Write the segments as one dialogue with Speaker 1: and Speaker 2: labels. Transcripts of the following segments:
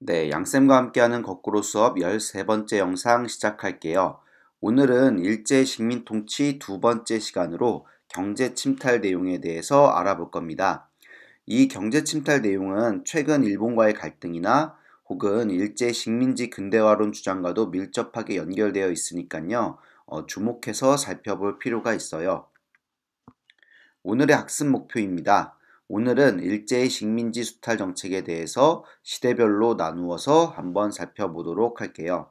Speaker 1: 네, 양쌤과 함께하는 거꾸로 수업 13번째 영상 시작할게요. 오늘은 일제 식민 통치 두 번째 시간으로 경제 침탈 내용에 대해서 알아볼 겁니다. 이 경제 침탈 내용은 최근 일본과의 갈등이나 혹은 일제 식민지 근대화론 주장과도 밀접하게 연결되어 있으니까요. 주목해서 살펴볼 필요가 있어요. 오늘의 학습 목표입니다. 오늘은 일제의 식민지 수탈 정책에 대해서 시대별로 나누어서 한번 살펴보도록 할게요.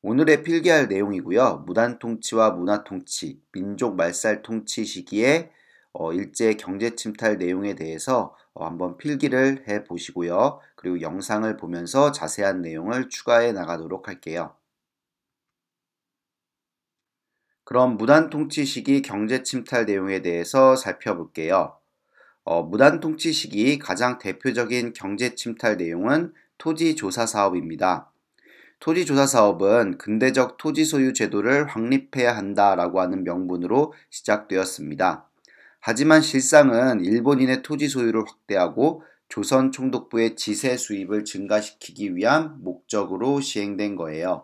Speaker 1: 오늘의 필기할 내용이고요. 무단 통치와 문화 통치, 민족 말살 통치 시기에 일제 경제 침탈 내용에 대해서 한번 필기를 해 보시고요. 그리고 영상을 보면서 자세한 내용을 추가해 나가도록 할게요. 그럼 무단 통치 시기 경제 침탈 내용에 대해서 살펴볼게요. 무단 통치 시기 가장 대표적인 경제 침탈 내용은 토지 조사 사업입니다. 토지 조사 사업은 근대적 토지 소유 제도를 확립해야 한다라고 하는 명분으로 시작되었습니다. 하지만 실상은 일본인의 토지 소유를 확대하고 조선 총독부의 지세 수입을 증가시키기 위한 목적으로 시행된 거예요.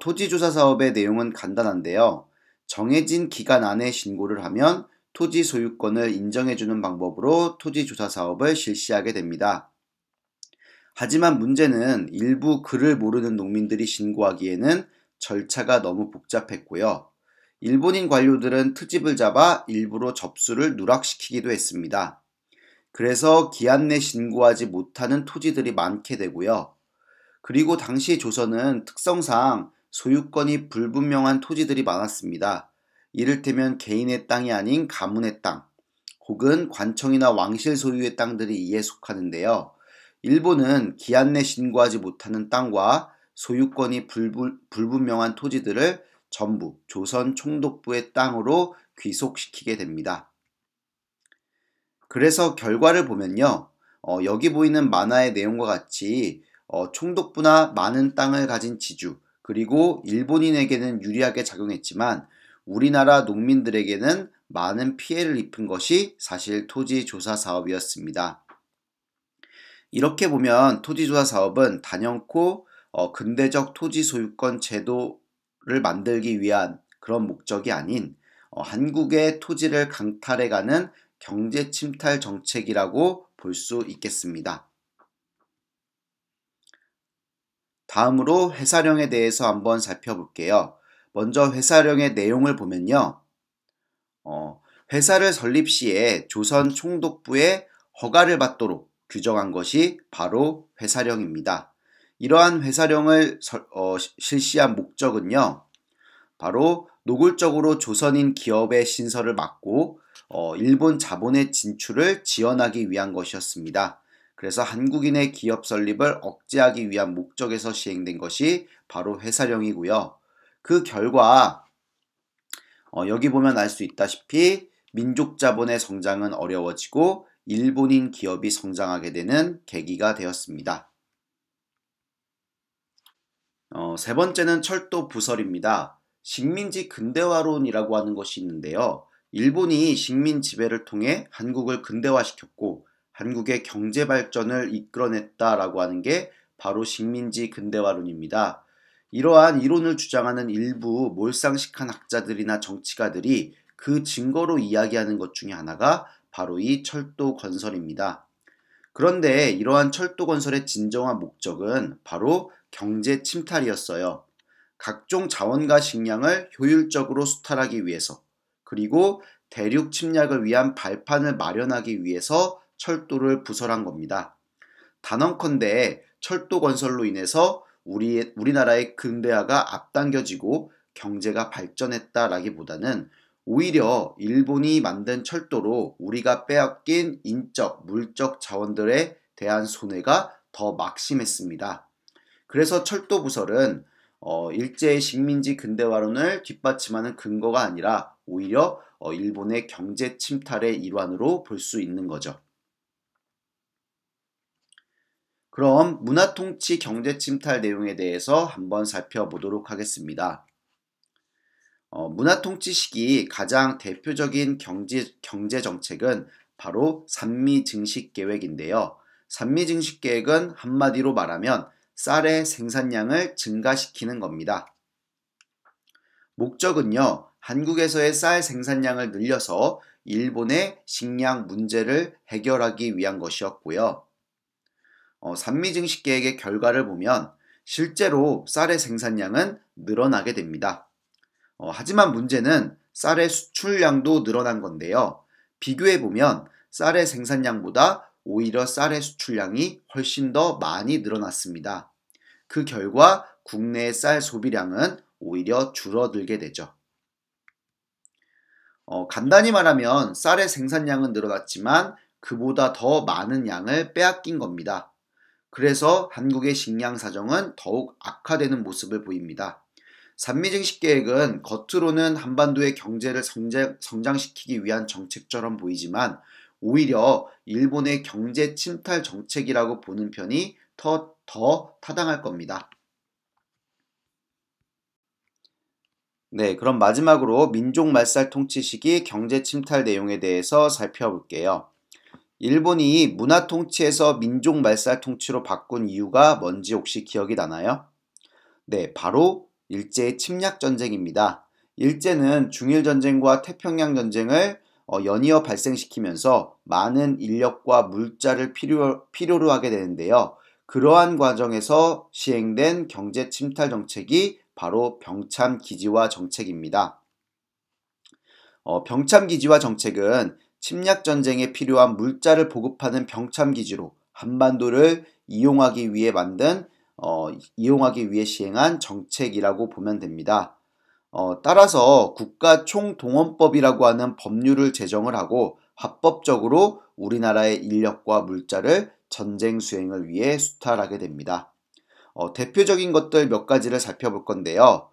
Speaker 1: 토지 조사 사업의 내용은 간단한데요. 정해진 기간 안에 신고를 하면 토지 소유권을 인정해주는 방법으로 토지 조사 사업을 실시하게 됩니다. 하지만 문제는 일부 글을 모르는 농민들이 신고하기에는 절차가 너무 복잡했고요. 일본인 관료들은 트집을 잡아 일부러 접수를 누락시키기도 했습니다. 그래서 기한 내 신고하지 못하는 토지들이 많게 되고요. 그리고 당시 조선은 특성상 소유권이 불분명한 토지들이 많았습니다. 이를테면 개인의 땅이 아닌 가문의 땅, 혹은 관청이나 왕실 소유의 땅들이 이에 속하는데요. 일본은 기한 내 신고하지 못하는 땅과 소유권이 불분명한 토지들을 전부 조선 총독부의 땅으로 귀속시키게 됩니다. 그래서 결과를 보면요. 여기 보이는 만화의 내용과 같이 총독부나 많은 땅을 가진 지주, 그리고 일본인에게는 유리하게 작용했지만 우리나라 농민들에게는 많은 피해를 입힌 것이 사실 토지조사 사업이었습니다. 이렇게 보면 토지조사 사업은 단연코 근대적 토지 소유권 제도를 만들기 위한 그런 목적이 아닌 한국의 토지를 강탈해가는 경제 침탈 정책이라고 볼 수 있겠습니다. 다음으로 회사령에 대해서 한번 살펴볼게요. 먼저 회사령의 내용을 보면요. 회사를 설립 시에 조선 총독부의 허가를 받도록 규정한 것이 바로 회사령입니다. 이러한 회사령을 실시한 목적은요. 바로 노골적으로 조선인 기업의 신설을 막고 일본 자본의 진출을 지원하기 위한 것이었습니다. 그래서 한국인의 기업 설립을 억제하기 위한 목적에서 시행된 것이 바로 회사령이고요. 그 결과 여기 보면 알 수 있다시피 민족 자본의 성장은 어려워지고 일본인 기업이 성장하게 되는 계기가 되었습니다. 세 번째는 철도 부설입니다. 식민지 근대화론이라고 하는 것이 있는데요. 일본이 식민 지배를 통해 한국을 근대화시켰고 한국의 경제 발전을 이끌어냈다라고 하는 게 바로 식민지 근대화론입니다. 이러한 이론을 주장하는 일부 몰상식한 학자들이나 정치가들이 그 증거로 이야기하는 것 중에 하나가 바로 이 철도 건설입니다. 그런데 이러한 철도 건설의 진정한 목적은 바로 경제 침탈이었어요. 각종 자원과 식량을 효율적으로 수탈하기 위해서, 그리고 대륙 침략을 위한 발판을 마련하기 위해서 철도를 부설한 겁니다. 단언컨대 철도 건설로 인해서 우리나라의 근대화가 앞당겨지고 경제가 발전했다라기보다는 오히려 일본이 만든 철도로 우리가 빼앗긴 인적, 물적 자원들에 대한 손해가 더 막심했습니다. 그래서 철도 부설은 일제의 식민지 근대화론을 뒷받침하는 근거가 아니라 오히려 일본의 경제 침탈의 일환으로 볼 수 있는 거죠. 그럼 문화통치 경제침탈 내용에 대해서 한번 살펴보도록 하겠습니다. 문화통치 시기 가장 대표적인 경제정책은 바로 산미증식계획인데요. 산미증식계획은 한마디로 말하면 쌀의 생산량을 증가시키는 겁니다. 목적은요, 한국에서의 쌀 생산량을 늘려서 일본의 식량 문제를 해결하기 위한 것이었고요. 산미증식계획의 결과를 보면 실제로 쌀의 생산량은 늘어나게 됩니다. 하지만 문제는 쌀의 수출량도 늘어난 건데요. 비교해보면 쌀의 생산량보다 오히려 쌀의 수출량이 훨씬 더 많이 늘어났습니다. 그 결과 국내의 쌀 소비량은 오히려 줄어들게 되죠. 간단히 말하면 쌀의 생산량은 늘어났지만 그보다 더 많은 양을 빼앗긴 겁니다. 그래서 한국의 식량 사정은 더욱 악화되는 모습을 보입니다. 산미증식 계획은 겉으로는 한반도의 경제를 성장시키기 위한 정책처럼 보이지만 오히려 일본의 경제 침탈 정책이라고 보는 편이 더 타당할 겁니다. 네, 그럼 마지막으로 민족 말살 통치 시기 경제 침탈 내용에 대해서 살펴볼게요. 일본이 문화 통치에서 민족 말살 통치로 바꾼 이유가 뭔지 혹시 기억이 나나요? 네, 바로 일제의 침략 전쟁입니다. 일제는 중일 전쟁과 태평양 전쟁을 연이어 발생시키면서 많은 인력과 물자를 필요로 하게 되는데요. 그러한 과정에서 시행된 경제 침탈 정책이 바로 병참 기지화 정책입니다. 병참 기지화 정책은 침략 전쟁에 필요한 물자를 보급하는 병참 기지로 한반도를 이용하기 위해 시행한 정책이라고 보면 됩니다. 따라서 국가총동원법이라고 하는 법률을 제정을 하고 합법적으로 우리나라의 인력과 물자를 전쟁 수행을 위해 수탈하게 됩니다. 대표적인 것들 몇 가지를 살펴볼 건데요.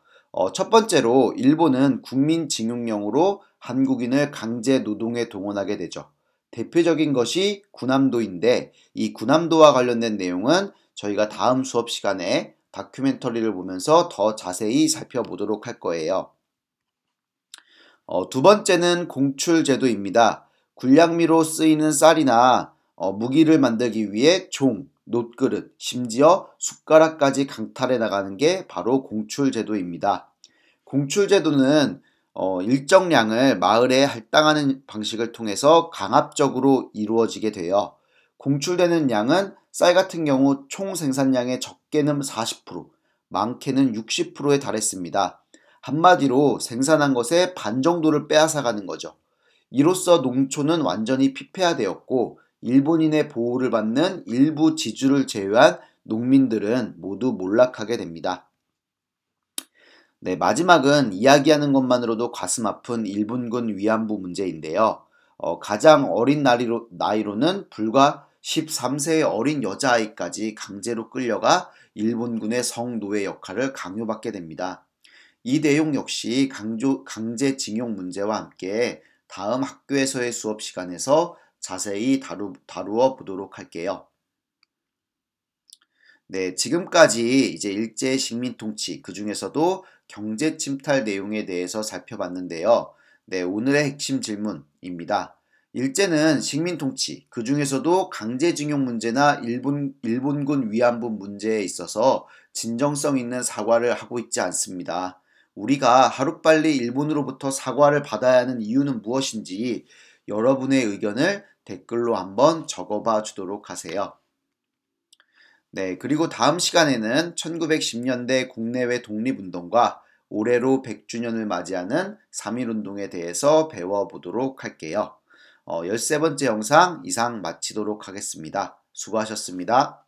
Speaker 1: 첫 번째로 일본은 국민징용령으로 한국인을 강제 노동에 동원하게 되죠. 대표적인 것이 군함도인데 이 군함도와 관련된 내용은 저희가 다음 수업 시간에 다큐멘터리를 보면서 더 자세히 살펴보도록 할 거예요. 두 번째는 공출제도입니다. 군량미로 쓰이는 쌀이나 무기를 만들기 위해 종, 놋그릇, 심지어 숟가락까지 강탈해 나가는 게 바로 공출제도입니다. 공출제도는 일정량을 마을에 할당하는 방식을 통해서 강압적으로 이루어지게 되어 공출되는 양은 쌀 같은 경우 총 생산량의 적게는 40%, 많게는 60%에 달했습니다. 한마디로 생산한 것의 반 정도를 빼앗아가는 거죠. 이로써 농촌은 완전히 피폐화되었고 일본인의 보호를 받는 일부 지주를 제외한 농민들은 모두 몰락하게 됩니다. 네, 마지막은 이야기하는 것만으로도 가슴 아픈 일본군 위안부 문제인데요. 가장 어린 나이로는 불과 13세의 어린 여자아이까지 강제로 끌려가 일본군의 성노예 역할을 강요받게 됩니다. 이 내용 역시 강제징용 문제와 함께 다음 학교에서의 수업 시간에서 자세히 다루어 보도록 할게요. 네, 지금까지 이제 일제 식민 통치, 그 중에서도 경제 침탈 내용에 대해서 살펴봤는데요. 네, 오늘의 핵심 질문입니다. 일제는 식민 통치, 그 중에서도 강제징용 문제나 일본군 위안부 문제에 있어서 진정성 있는 사과를 하고 있지 않습니다. 우리가 하루빨리 일본으로부터 사과를 받아야 하는 이유는 무엇인지 여러분의 의견을 댓글로 한번 적어봐 주도록 하세요. 네, 그리고 다음 시간에는 1910년대 국내외 독립운동과 올해로 100주년을 맞이하는 3.1운동에 대해서 배워보도록 할게요. 13번째 영상 이상 마치도록 하겠습니다. 수고하셨습니다.